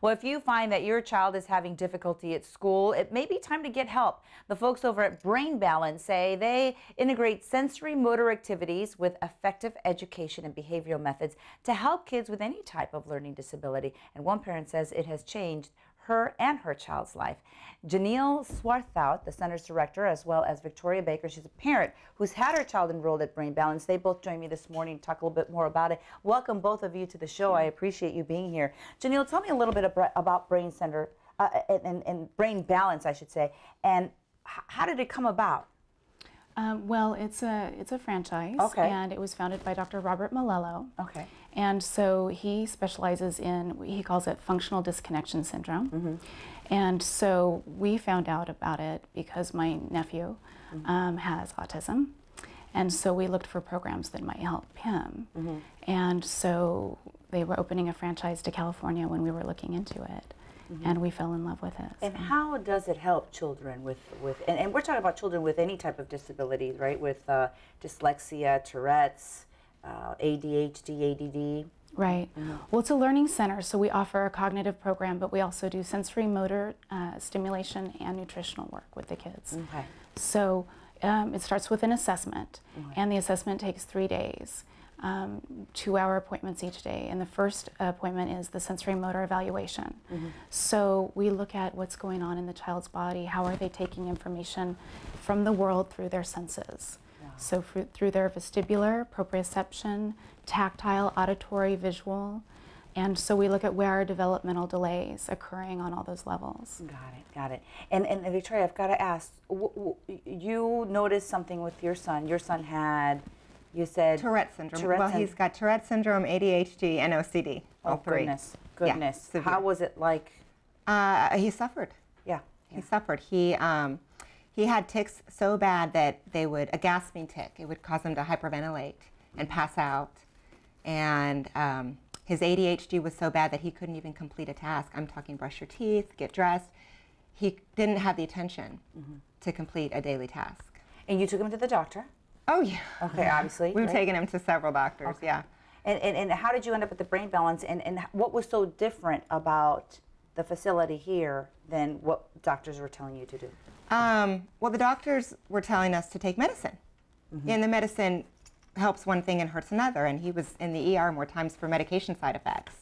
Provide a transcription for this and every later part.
Well, if you find that your child is having difficulty at school, it may be time to get help. The folks over at Brain Balance say they integrate sensory motor activities with effective education and behavioral methods to help kids with any type of learning disability. And one parent says it has changed her and her child's life. Janeil Swarthout, the center's director, as well as Victoria Baker, she's a parent who's had her child enrolled at Brain Balance. They both joined me this morning to talk a little bit more about it. Welcome both of you to the show. I appreciate you being here. Janeil, tell me a little bit about Brain Center and Brain Balance, I should say, and how did it come about? Well, it's a franchise, okay, and it was founded by Dr. Robert Malello. Okay. And so he specializes in, he calls it functional disconnection syndrome. Mm-hmm. And so we found out about it because my nephew has autism. And so we looked for programs that might help him. Mm-hmm. And so they were opening a franchise to California when we were looking into it. Mm-hmm. And we fell in love with it. And how does it help children and we're talking about children with any type of disabilities, right? With dyslexia, Tourette's, ADHD, ADD. Right. Mm-hmm. Well, it's a learning center, so we offer a cognitive program, but we also do sensory motor stimulation and nutritional work with the kids. Okay. So it starts with an assessment, and the assessment takes 3 days. 2-hour appointments each day, and the first appointment is the sensory motor evaluation. So we look at what's going on in the child's body, how are they taking information from the world through their senses. So through their vestibular, proprioception, tactile, auditory, visual, and so we look at where are developmental delays occurring on all those levels. Got it. And Victoria, I've got to ask, you noticed something with your son. Your son had, you said Tourette syndrome. He's got Tourette syndrome, ADHD, and OCD. All three. Goodness. Yeah, how was it like? He suffered. Yeah. He suffered. He had tics so bad that they would, a gasping tic, it would cause him to hyperventilate and pass out. And his ADHD was so bad that he couldn't even complete a task. I'm talking brush your teeth, get dressed. He didn't have the attention to complete a daily task. And you took him to the doctor? Oh, yeah. Okay, obviously. We've taken him to several doctors, yeah. And how did you end up at the Brain Balance, and what was so different about the facility here than what doctors were telling you to do? Well, the doctors were telling us to take medicine. And the medicine helps one thing and hurts another, and he was in the ER more times for medication side effects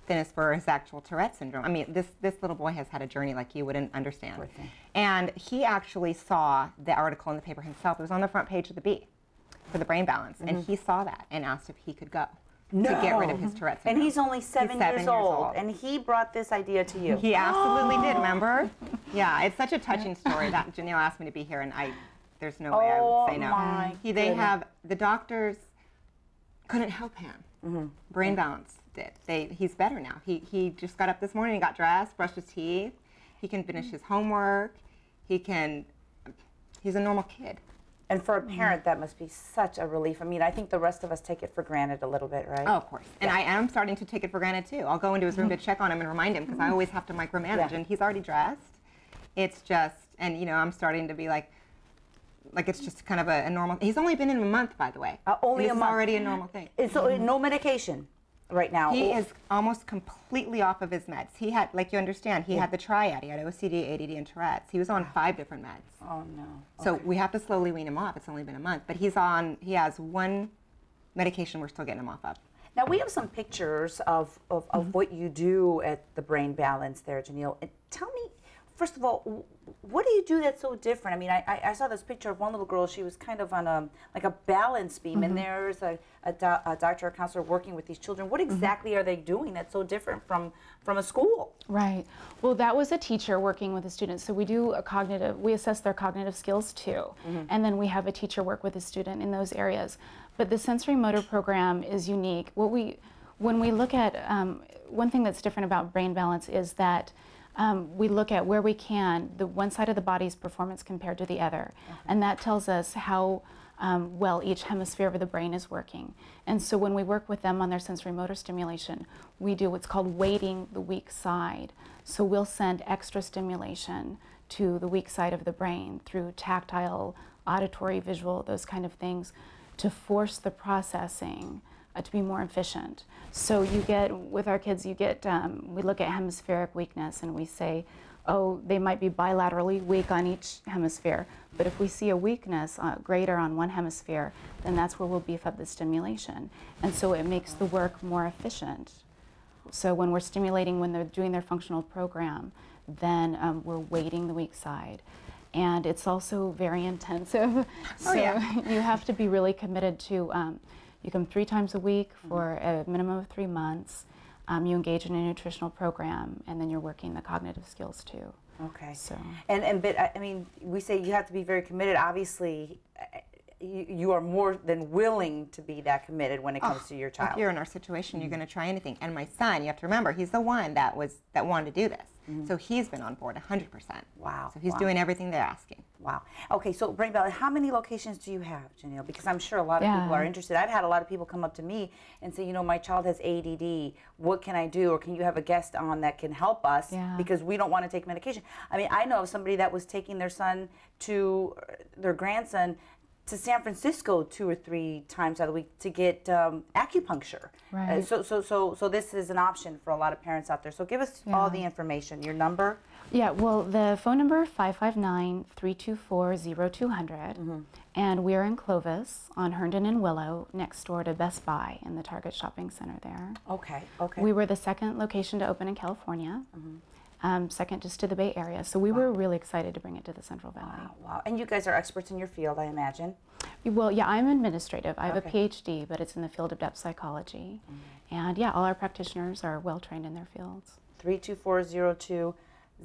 than as for his actual Tourette syndrome. I mean, this little boy has had a journey like you wouldn't understand. And he actually saw the article in the paper himself. It was on the front page of the Bee for the Brain Balance, and he saw that and asked if he could go to get rid of his Tourette syndrome. And he's only 7 years old, and he brought this idea to you. He absolutely did, remember? Yeah, it's such a touching story that Janeil asked me to be here, and there's no way I would say no. They have, the doctors couldn't help him. Brain Balance did. He's better now. He just got up this morning, he got dressed, brushed his teeth, he can finish his homework, he's a normal kid. And for a parent, that must be such a relief. I mean, I think the rest of us take it for granted a little bit, right? Oh, of course. And I am starting to take it for granted, too. I'll go into his room to check on him and remind him, because I always have to micromanage, and he's already dressed. It's just, and, you know, I'm starting to be like it's just kind of a normal, he's only been in a month, by the way. Only a month. It's already a normal thing. So no medication right now? He is almost completely off of his meds. He had, like you understand, he had the triad. He had OCD, ADD, and Tourette's. He was on 5 different meds. Oh, no. So we have to slowly wean him off. It's only been a month. But he has 1 medication we're still getting him off of. Now, we have some pictures of what you do at the Brain Balance there, Janeil. And tell me, first of all, what do you do that's so different? I mean, I saw this picture of one little girl. She was kind of on like a balance beam, and there's a doctor or counselor working with these children. What exactly are they doing that's so different from a school? Right. Well, that was a teacher working with the students. So we do we assess their cognitive skills too. And then we have a teacher work with a student in those areas. But the sensory motor program is unique. When we look at, one thing that's different about Brain Balance is that we look at where we can, the one side of the body's performance compared to the other. And that tells us how well each hemisphere of the brain is working. And so when we work with them on their sensory motor stimulation, we do what's called weighting the weak side. So we'll send extra stimulation to the weak side of the brain through tactile, auditory, visual, those kind of things, to force the processing to be more efficient. So you get, with our kids, you get, we look at hemispheric weakness and we say, oh, they might be bilaterally weak on each hemisphere, but if we see a weakness greater on one hemisphere, then that's where we'll beef up the stimulation. And so it makes the work more efficient. So when we're stimulating, when they're doing their functional program, then we're weighting the weak side. And it's also very intensive. So you have to be really committed to, you come 3 times a week for a minimum of 3 months. You engage in a nutritional program, and then you're working the cognitive skills too. Okay. So. But I mean, we say you have to be very committed. Obviously, you are more than willing to be that committed when it comes to your child. If you're in our situation, you're going to try anything. And my son, you have to remember, he's the one that wanted to do this. So he's been on board 100%. Wow. So he's doing everything they're asking. Wow. Okay, so Brain Balance, how many locations do you have, Janeil? Because I'm sure a lot of people are interested. I've had a lot of people come up to me and say, you know, my child has ADD. What can I do? Or can you have a guest on that can help us? Because we don't want to take medication. I mean, I know of somebody that was taking their grandson to San Francisco 2 or 3 times out of the week to get acupuncture. Right. So this is an option for a lot of parents out there. So give us all the information. Your number? Yeah, well, the phone number 559-324-0200, and we're in Clovis on Herndon and Willow, next door to Best Buy in the Target Shopping Center there. Okay, okay. We were the 2nd location to open in California. 2nd just to the Bay Area. So we were really excited to bring it to the Central Valley. Wow, wow. And you guys are experts in your field, I imagine. Well, yeah, I'm administrative. I have a PhD, but it's in the field of depth psychology. And yeah, all our practitioners are well trained in their fields. 324-0200,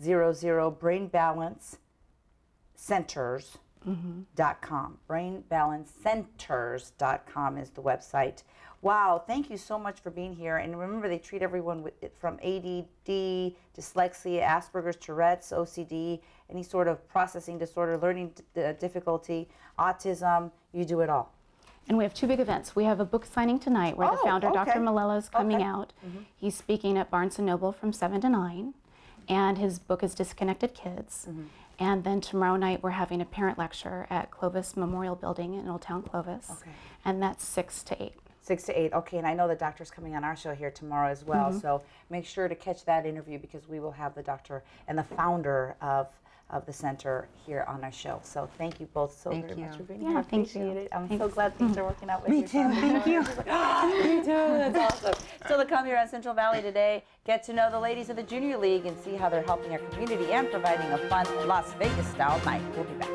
brainbalancecenters.com. Brainbalancecenters.com is the website. Wow, thank you so much for being here. And remember, they treat everyone with it from ADD, dyslexia, Asperger's, Tourette's, OCD, any sort of processing disorder, learning difficulty, autism. You do it all. And we have 2 big events. We have a book signing tonight where the founder, Dr. Malello, is coming out. He's speaking at Barnes & Noble from 7 to 9. And his book is Disconnected Kids. And then tomorrow night we're having a parent lecture at Clovis Memorial Building in Old Town Clovis. And that's 6 to 8. 6 to 8. Okay, and I know the doctor's coming on our show here tomorrow as well. So make sure to catch that interview because we will have the doctor and the founder of the center here on our show. So thank you both so very much for being here. Thank you. Appreciate it. I'm so glad things are working out with Me you. too, thank you. Me too, that's awesome. Still to come here on Central Valley today, get to know the ladies of the Junior League and see how they're helping our community and providing a fun Las Vegas-style night. We'll be back.